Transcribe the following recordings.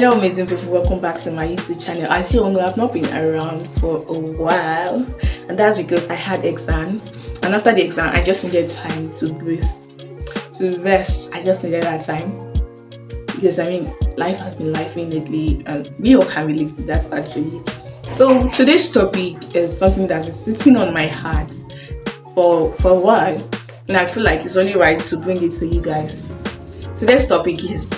Hello amazing people, welcome back to my YouTube channel. As you all know, I've not been around for a while, and that's because I had exams, and after the exam I just needed time to breathe, to rest. I just needed that time because life has been lifing lately, and we all can relate to that actually. So today's topic is something that's been sitting on my heart for a while, and I feel like it's only right to bring it to you guys. Today's topic is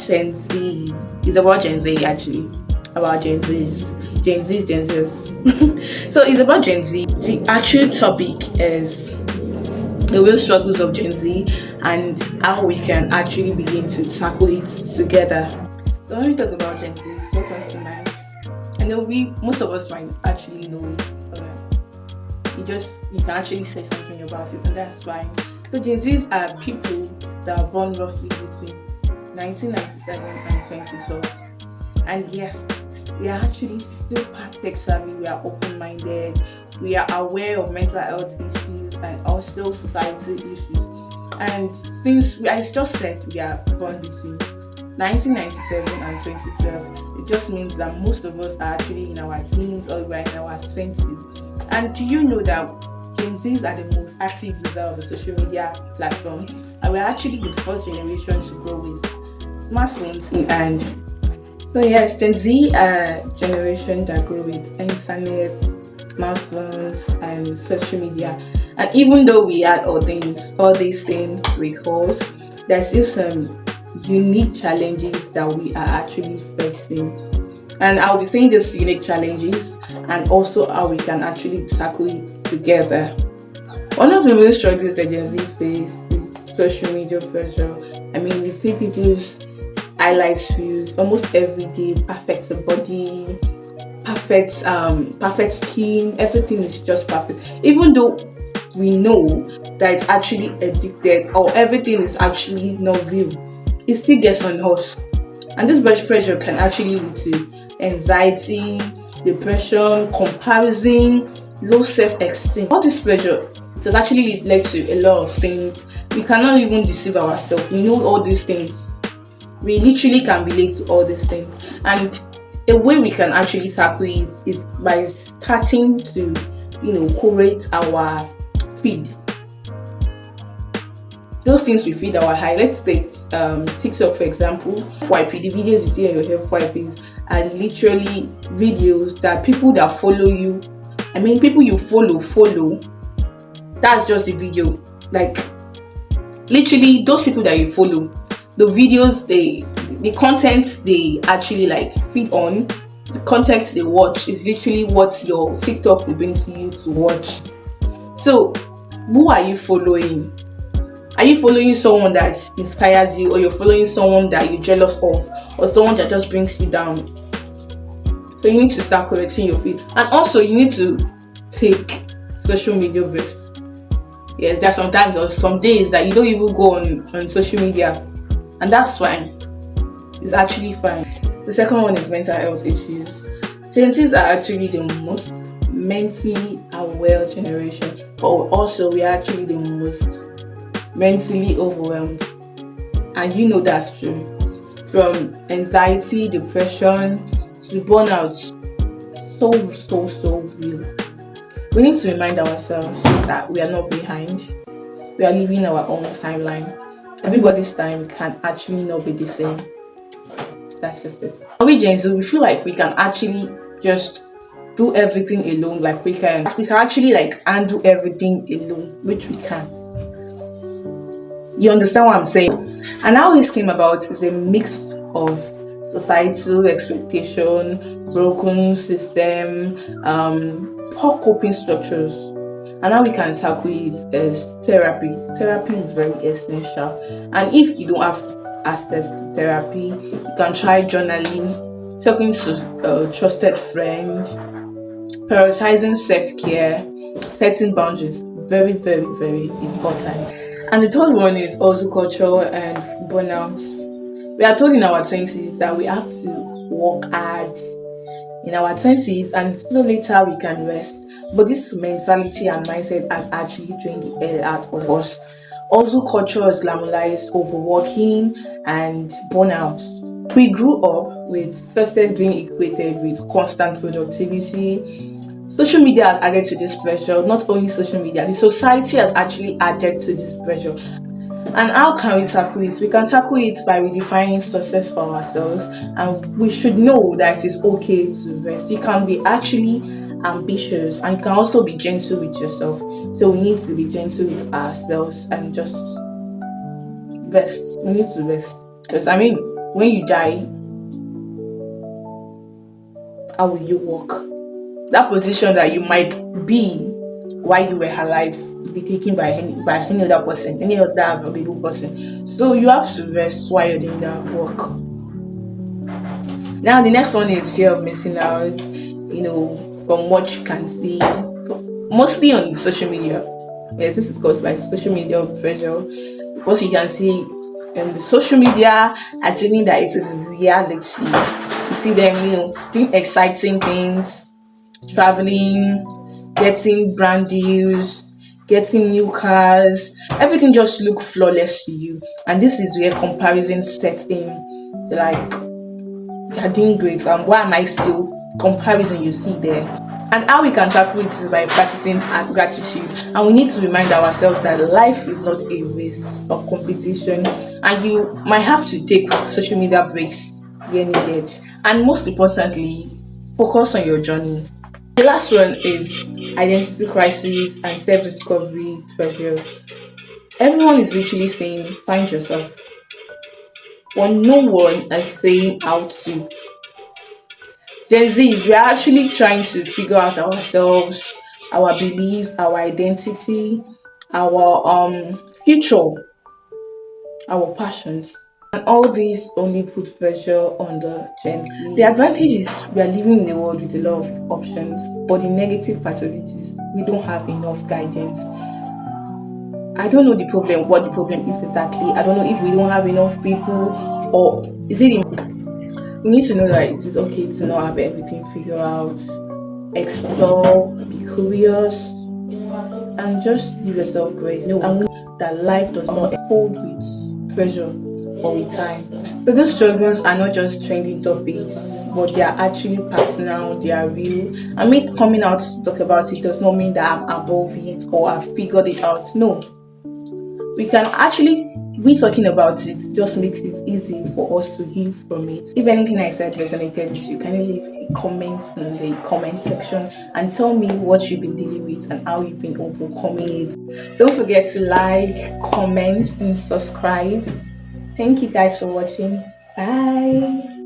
Gen Z. It's about Gen Z actually. About Gen Zs. Gen Zs, Gen Zs. So it's about Gen Z. The actual topic is the real struggles of Gen Z and how we can actually begin to tackle it together. So when we talk about Gen Z, what comes to mind? I know most of us might actually know it. You can actually say something about it, and that's fine. So Gen Zs are people that are born roughly between 1997 and 2012. And yes, we are actually super tech savvy, we are open-minded, we are aware of mental health issues and also societal issues. And since I just said we are born between 1997 and 2012, it just means that most of us are actually in our teens or we're in our 20s. And do you know that Gen Zs are the most active user of the social media platform, and we're actually the first generation to grow with smartphones in hand. So yes, Gen Z are generation that grew with internet, smartphones, and social media. And even though we had all these things with us, there's still some unique challenges that we are actually facing. And I'll be saying these unique challenges and also how we can actually tackle it together. One of the real struggles that Gen Z face is social media pressure. We see people's highlights reels almost every day, perfect body, perfect skin, everything is just perfect. Even though we know that it's actually addicted or everything is actually not real, it still gets on us. And this blood pressure can actually lead to anxiety, depression, comparison, low self-esteem. All this pressure, it has actually led to a lot of things. We cannot even deceive ourselves. We know all these things. We literally can relate to all these things. And a way we can actually tackle it is by starting to, curate our feed. Those things we feed our eye. Let's take TikTok for example. FYP, the videos you see on your FYPs are literally videos that people that follow you, people you follow, that's just the video. Like literally those people that you follow, the videos the content they actually feed on, the content they watch is literally what your TikTok will bring to you to watch. So who are you following? Are you following someone that inspires you, or you're following someone that you're jealous of, or someone that just brings you down? So you need to start correcting your feed. And also you need to take social media breaks. Yes, there are some days that you don't even go on social media, and that's fine. It's actually fine. The second one is mental health issues. Gen Zs are actually the most mentally aware generation, but also we are actually the most mentally overwhelmed, and you know that's true. From anxiety, depression to burnout, so real. We need to remind ourselves that we are not behind. We are living our own timeline. Everybody's time can actually not be the same. That's just it. We Gen Z, we feel like we can actually just do everything alone. Like we can actually undo everything alone, which we can't. You understand what I'm saying? And how this came about is a mix of societal expectation, broken system, poor coping structures. And how we can tackle it is therapy. Therapy is very essential. And if you don't have access to therapy, you can try journaling, talking to a trusted friend, prioritizing self-care, setting boundaries. Very, very, very important. And the third one is also culture and burnout. We are told in our 20s that we have to work hard in our 20s and so later we can rest. But this mentality and mindset has actually drained the hell out of us. Also, culture is glamorized overworking and burnout. We grew up with success being equated with constant productivity. Social media has added to this pressure. Not only social media, the society has actually added to this pressure. And how can we tackle it? We can tackle it by redefining success for ourselves, and we should know that it is okay to rest. You can be actually ambitious, and you can also be gentle with yourself. So we need to be gentle with ourselves and just rest. We need to rest. Because when you die, how will you walk? That position that you might be while you were alive will be taken by any other person, any other available person. So you have to rest while you're doing that work. Now the next one is fear of missing out. From what you can see, mostly on social media. Yes, this is caused by social media pressure. What you can see the social media, assuming that it is reality. You see them, doing exciting things, traveling, getting brand deals, getting new cars. Everything just look flawless to you, and this is where comparison sets in. Like, they're doing great, and why am I still? Comparison, you see there. And how we can tackle it is by practicing gratitude. And we need to remind ourselves that life is not a race or competition, and you might have to take social media breaks where needed. And most importantly, focus on your journey. The last one is identity crisis and self-discovery pressure. Everyone is literally saying find yourself, but no one is saying how to. Gen Zs, we are actually trying to figure out ourselves, our beliefs, our identity, our future, our passions. And all these only put pressure on the Gen Z. The advantage is we are living in a world with a lot of options, but the negative part of it is we don't have enough guidance. I don't know what the problem is exactly. I don't know if we don't have enough people, or is it we need to know that it is okay to not have everything figured out. Explore, be curious, and just give yourself grace. And that life does not unfold with pressure or with time. So those struggles are not just trending topics, but they are actually personal, they are real. I mean, coming out to talk about it does not mean that I'm above it or I've figured it out. No, we can actually we talking about it just makes it easy for us to heal from it. If anything I said resonated with you, can you leave a comment in the comment section and tell me what you've been dealing with and how you've been overcoming it. Don't forget to like, comment, and subscribe. Thank you guys for watching. Bye.